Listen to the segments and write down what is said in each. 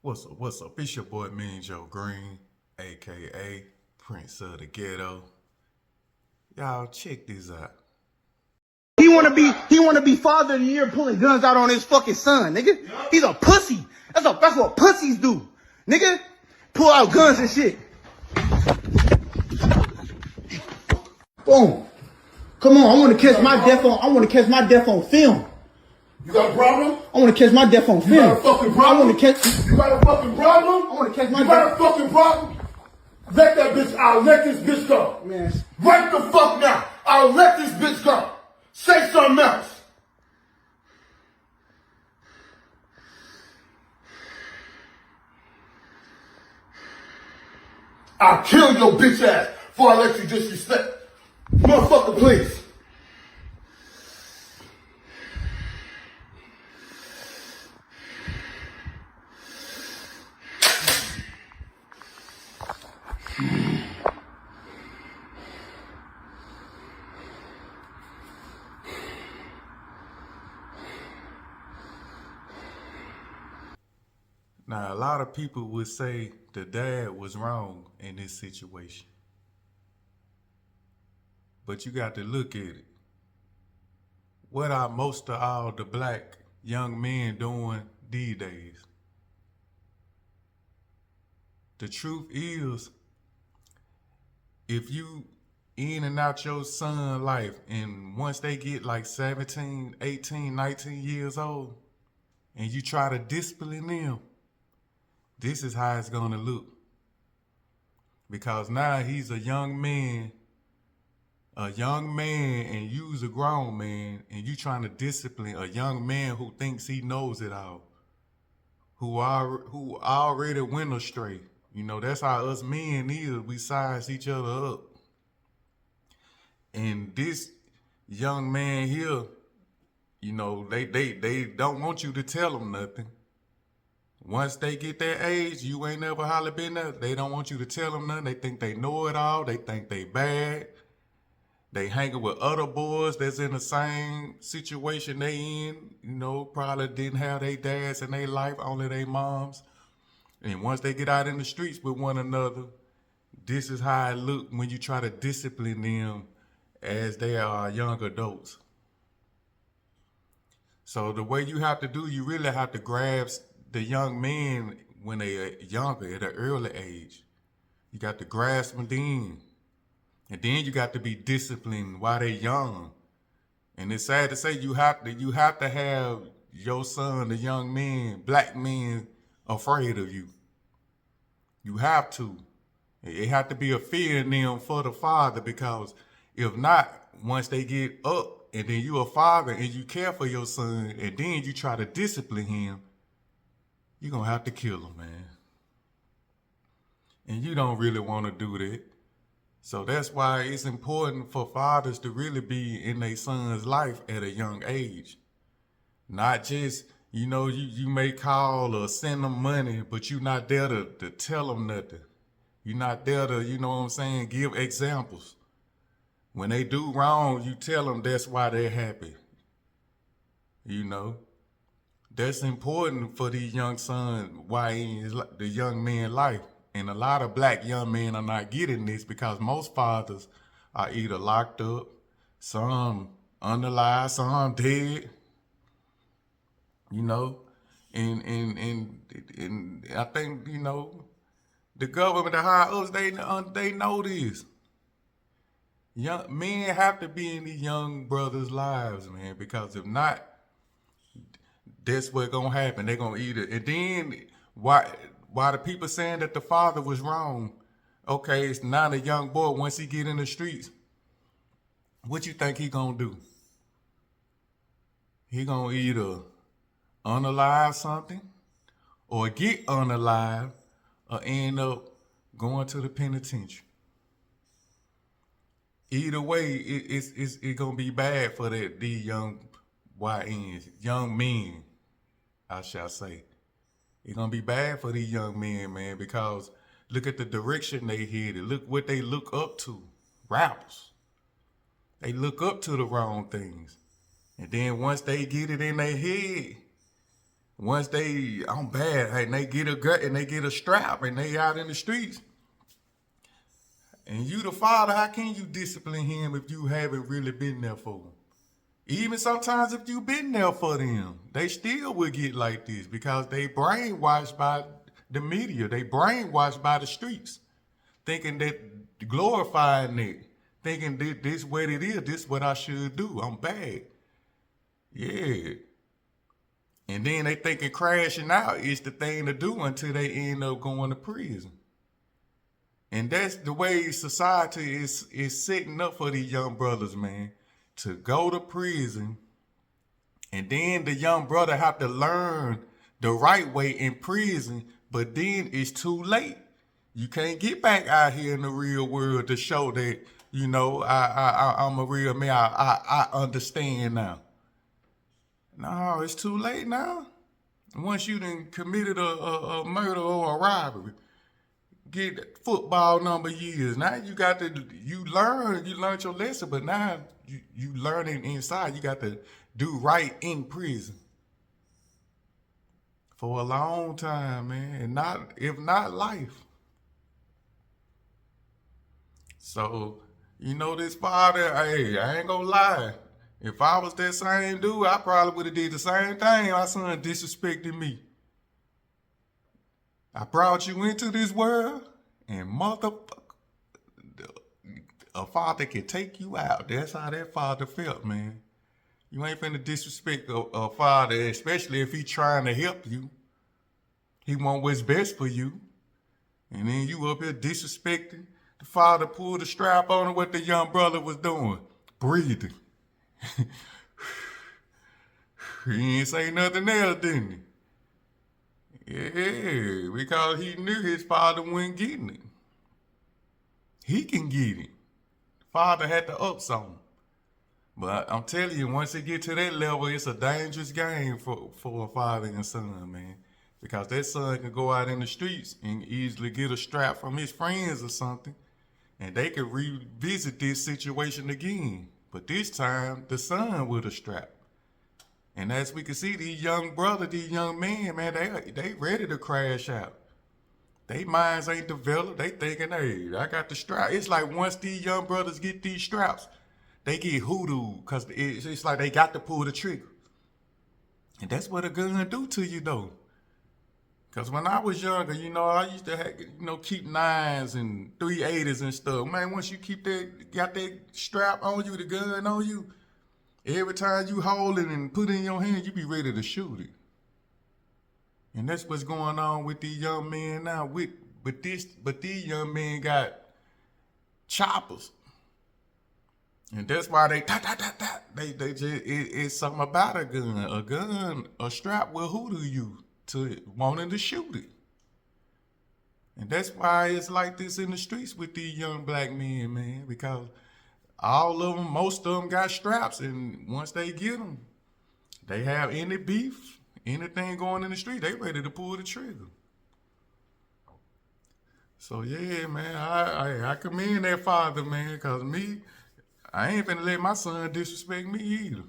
What's up? It's your boy Mean Joe Green, aka Prince of the Ghetto. Y'all check this out. He wanna be father of the year pulling guns out on his fucking son, nigga. He's a pussy. That's what pussies do. Nigga, pull out guns and shit. Boom. Come on, I wanna catch my death on film. You got a problem? I wanna catch my death on film. You got a fucking problem? You got a fucking problem? I wanna catch my You got a fucking problem? Let that bitch, I'll let this bitch go. Man. Right the fuck now. I'll let this bitch go. Say something else. I'll kill your bitch ass before I let you disrespect. Motherfucker, please. Now, a lot of people would say the dad was wrong in this situation. But you got to look at it. What are most of all the black young men doing these days? The truth is, if you in and out your son's life, and once they get like 17, 18, 19 years old, and you try to discipline them, this is how it's gonna look. Because now he's a young man, and you's a grown man, and you trying to discipline a young man who thinks he knows it all, who already went astray. You know, that's how us men is. We size each other up. And this young man here, you know, they don't want you to tell them nothing. Once they get that age, you ain't never holler been there. They don't want you to tell them nothing. They think they know it all. They think they bad. They hanging with other boys that's in the same situation they in. You know, probably didn't have their dads in their life, only their moms. And once they get out in the streets with one another, this is how it look when you try to discipline them as they are young adults. So the way you have to do, you really have to grasp the young men when they are younger, at an early age. You got to grasp them then. And then you got to be disciplined while they're young. And it's sad to say you have to have your son, the young men, black men, afraid of you. You have to. It have to be a fear in them for the father, because if not, once they get up and then you a father and you care for your son and then you try to discipline him, you're going to have to kill him, man. And you don't really want to do that. So that's why it's important for fathers to really be in their son's life at a young age. Not just, you know, you may call or send them money, but you're not there to tell them nothing. You're not there to, you know what I'm saying, give examples. When they do wrong, you tell them that's why they're happy. You know? That's important for these young sons, why in the young man's life. And a lot of black young men are not getting this because most fathers are either locked up, some underlied, some dead, you know. And I think, you know, the government, the higher ups, they know this. Young men have to be in these young brothers' lives, man, because if not, that's what's gonna happen. They're gonna eat it. And then why the people saying that the father was wrong? Okay, it's not a young boy. Once he get in the streets, what you think he gonna do? He gonna either unalive something, or get unalive, or end up going to the penitentiary. Either way, it's gonna be bad for these young YNs, young men, I shall say. It's gonna be bad for these young men, man, because look at the direction they headed. Look what they look up to. Rappers. They look up to the wrong things. And then once they get it in their head, once they I'm bad, and they get a gut and they get a strap and they out in the streets. And you the father, how can you discipline him if you haven't really been there for him? Even sometimes if you been there for them, they still will get like this because they brainwashed by the media. They brainwashed by the streets, thinking that glorifying it, thinking that this what it is, this what I should do. I'm bad. Yeah. And then they thinking crashing out is the thing to do until they end up going to prison. And that's the way society is setting up for these young brothers, man, to go to prison. And then the young brother have to learn the right way in prison, but then it's too late. You can't get back out here in the real world to show that, you know, I'm a real man. I understand now. No, it's too late now. Once you done committed a murder or a robbery, get football number years. Now you got to, you learned your lesson, but now you learning inside. You got to do right in prison for a long time, man, and not, if not life. So, you know, this father, hey, I ain't gonna lie. If I was that same dude, I probably would have did the same thing. My son disrespected me. I brought you into this world, and motherfucker, a father can take you out. That's how that father felt, man. You ain't finna disrespect a father, especially if he trying to help you. He want what's best for you. And then you up here disrespecting. The father pulled the strap on what the young brother was doing. Breathing. He ain't say nothing else, didn't he? Yeah, because he knew his father wasn't getting it. He can get it. Father had the ups on him. But I'm telling you, once it get to that level, it's a dangerous game for a father and son, man. Because that son can go out in the streets and easily get a strap from his friends or something, and they can revisit this situation again. But this time, the son with a strap. And as we can see, these young brothers, these young men, man, they ready to crash out. They minds ain't developed. They thinking, hey, I got the strap. It's like once these young brothers get these straps, they get hoodooed because it's like they got to pull the trigger. And that's what a gun do to you, though. Because when I was younger, you know, I used to have, keep 9s and 380s and stuff. Man, once you got that strap on you, the gun on you, every time you hold it and put it in your hand, you be ready to shoot it. And that's what's going on with these young men now. But these young men got choppers. And that's why they just it's something about a gun. A gun, a strap will hoodoo you to wanting to shoot it. And that's why it's like this in the streets with these young black men, man, because all of them, most of them got straps, and once they get them, they have any beef, anything going in the street, they ready to pull the trigger. So yeah, man, I commend that father, man, because I ain't finna let my son disrespect me either.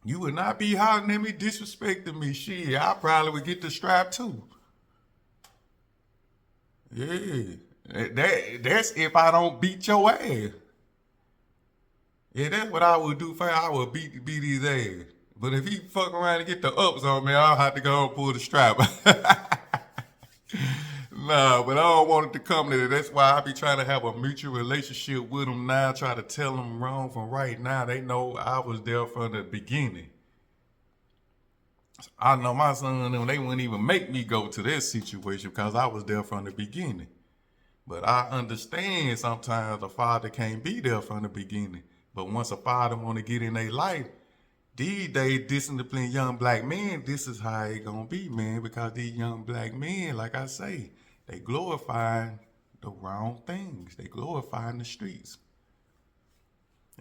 You would not be hollering at me, disrespecting me. Shit, I probably would get the strap too. Yeah, that's if I don't beat your ass. Yeah, that's what I would do for him. I would beat his ass. But if he fuck around and get the ups on me, I'll have to go and pull the strap. Nah, but I don't want it to come to that. That's why I be trying to have a mutual relationship with them now, try to tell them wrong from right. Now they know I was there from the beginning. I know my son, they wouldn't even make me go to that situation because I was there from the beginning. But I understand sometimes a father can't be there from the beginning. But once a father want to get in their life, these days, discipline young black men, this is how it gonna be, man, because these young black men, like I say, they glorifying the wrong things. They glorifying the streets.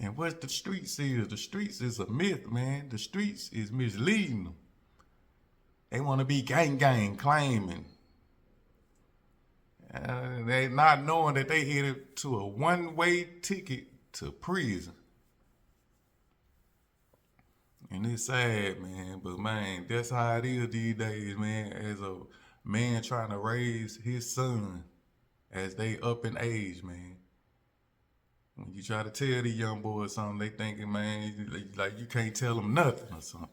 And what the streets is a myth, man. The streets is misleading them. They want to be gang claiming. They not knowing that they headed to a one-way ticket to prison. And it's sad, man. But man, that's how it is these days, man. As a man trying to raise his son as they up in age, man. When you try to tell these young boys something, they thinking, man, like you can't tell them nothing or something.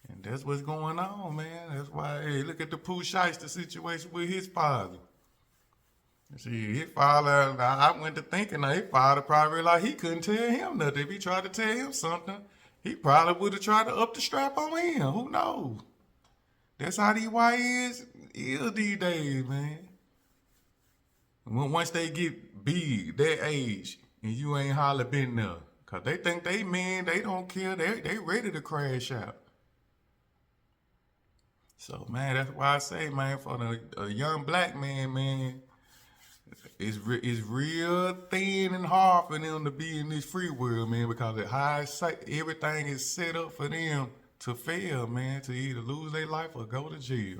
And that's what's going on, man. That's why, hey, look at the Pooh Shiesty situation with his father. See, his father, I went to thinking, his father probably realized he couldn't tell him nothing. If he tried to tell him something, he probably would have tried to up the strap on him. Who knows? That's how these YNs is these days, man. Once they get big, their age, and you ain't hardly been there. Because they think they men, they don't care. They ready to crash out. So, man, that's why I say, man, for a young black man, man, it's real thin and hard for them to be in this free world, man, because at high sight, everything is set up for them to fail, man, to either lose their life or go to jail.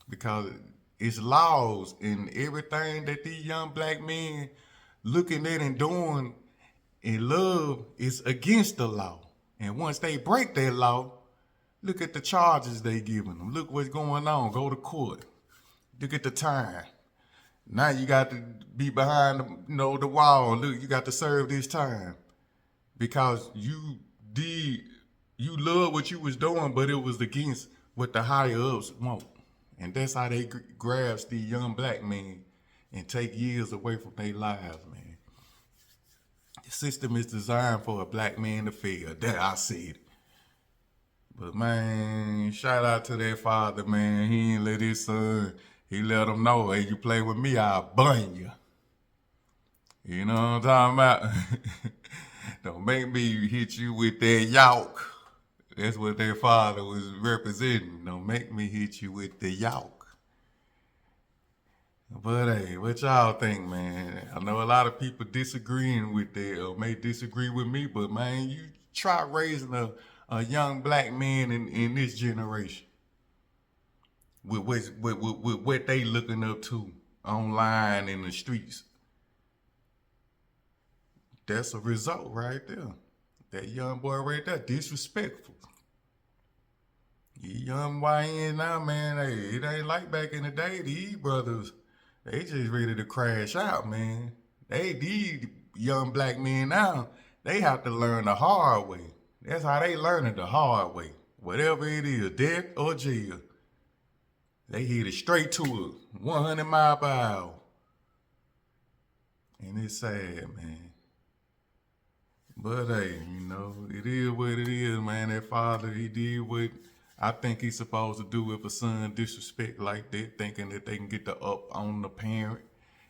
Because it's laws and everything that these young black men looking at and doing in love is against the law. And once they break that law, look at the charges they giving them. Look what's going on. Go to court. Look at the time. Now you got to be behind the wall. Look, you got to serve this time because you love what you was doing, but it was against what the higher ups want. And that's how they grasp these young black men and take years away from their lives, man. The system is designed for a black man to fail. That I see it. But man, shout out to that father, man. He ain't let his son. He let him know, hey, you play with me, I'll bun you. You know what I'm talking about? Don't make me hit you with that yawk. That's what their father was representing. Don't make me hit you with the yawk. But hey, what y'all think, man? I know a lot of people disagreeing with that or may disagree with me, but man, you try raising a young black man in this generation. With what they looking up to online in the streets. That's a result right there. That young boy right there, disrespectful. You young YN now, man, hey, it ain't like back in the day. These brothers, they just ready to crash out, man. These young black men now, they have to learn the hard way. That's how they learn it, the hard way. Whatever it is, death or jail. They hit it straight to it, 100 miles per hour. And it's sad, man. But hey, it is what it is, man. That father, he did what I think he's supposed to do if a son disrespect like that, thinking that they can get the up on the parent.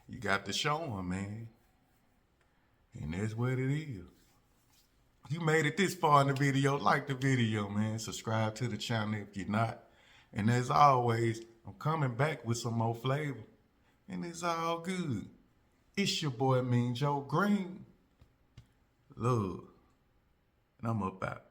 You got to show him, man. And that's what it is. You made it this far in the video, like the video, man. Subscribe to the channel if you're not. And as always, I'm coming back with some more flavor. And it's all good. It's your boy, Mean Joe Green. Love. And I'm up out.